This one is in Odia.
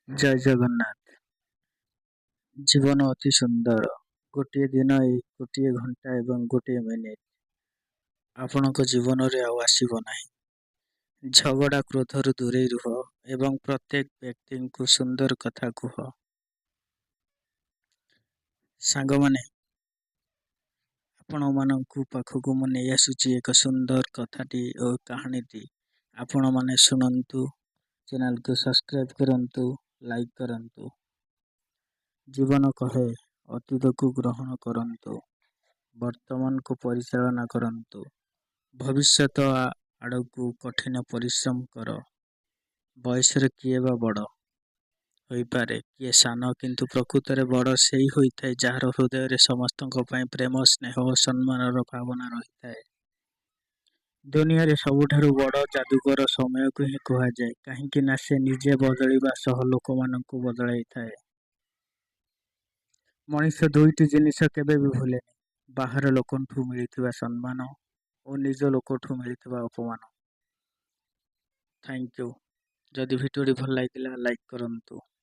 ଜୟ ଜଗନ୍ନାଥ। ଜୀବନ ଅତି ସୁନ୍ଦର। ଗୋଟିଏ ଦିନ, ଗୋଟିଏ ଘଣ୍ଟା ଏବଂ ଗୋଟିଏ ମିନିଟ୍ ଆପଣଙ୍କ ଜୀବନରେ ଆଉ ଆସିବ ନାହିଁ। ଝଗଡ଼ା କ୍ରୋଧରୁ ଦୂରେଇ ରୁହ ଏବଂ ପ୍ରତ୍ୟେକ ବ୍ୟକ୍ତିଙ୍କୁ ସୁନ୍ଦର କଥା କୁହ। ସାଙ୍ଗମାନେ, ଆପଣମାନଙ୍କ ପାଖକୁ ମୁଁ ନେଇ ଆସୁଛି ଏକ ସୁନ୍ଦର କଥାଟି ଓ କାହାଣୀଟି। ଆପଣମାନେ ଶୁଣନ୍ତୁ, ଚ୍ୟାନେଲକୁ ସବସ୍କ୍ରାଇବ୍ କରନ୍ତୁ, ଲାଇକ୍ କରନ୍ତୁ। ଜୀବନ କହେ, ଅତୀତକୁ ଗ୍ରହଣ କରନ୍ତୁ, ବର୍ତ୍ତମାନକୁ ପରିଚାଳନା କରନ୍ତୁ, ଭବିଷ୍ୟତ ଆଡ଼କୁ କଠିନ ପରିଶ୍ରମ କର। ବୟସରେ କିଏ ବା ବଡ଼ ହୋଇପାରେ, କିଏ ସାନ, କିନ୍ତୁ ପ୍ରକୃତରେ ବଡ଼ ସେହି ହୋଇଥାଏ ଯାହାର ହୃଦୟରେ ସମସ୍ତଙ୍କ ପାଇଁ ପ୍ରେମ, ସ୍ନେହ ଓ ସମ୍ମାନର ଭାବନା ରହିଥାଏ। ଦୁନିଆରେ ସବୁଠାରୁ ବଡ଼ ଯାଦୁକର ସମୟକୁ ହିଁ କୁହାଯାଏ, କାହିଁକି ନା ସେ ନିଜେ ବଦଳିବା ସହ ଲୋକମାନଙ୍କୁ ବଦଳାଇଥାଏ। ମଣିଷ ଦୁଇଟି ଜିନିଷ କେବେ ବି ଭୁଲେନି, ବାହାର ଲୋକଠୁ ମିଳିଥିବା ସମ୍ମାନ ଓ ନିଜ ଲୋକଠୁ ମିଳିଥିବା ଅପମାନ। Thank you. ଯଦି ଭିଡ଼ିଓଟି ଭଲ ଲାଗିଲା, ଲାଇକ୍ କରନ୍ତୁ।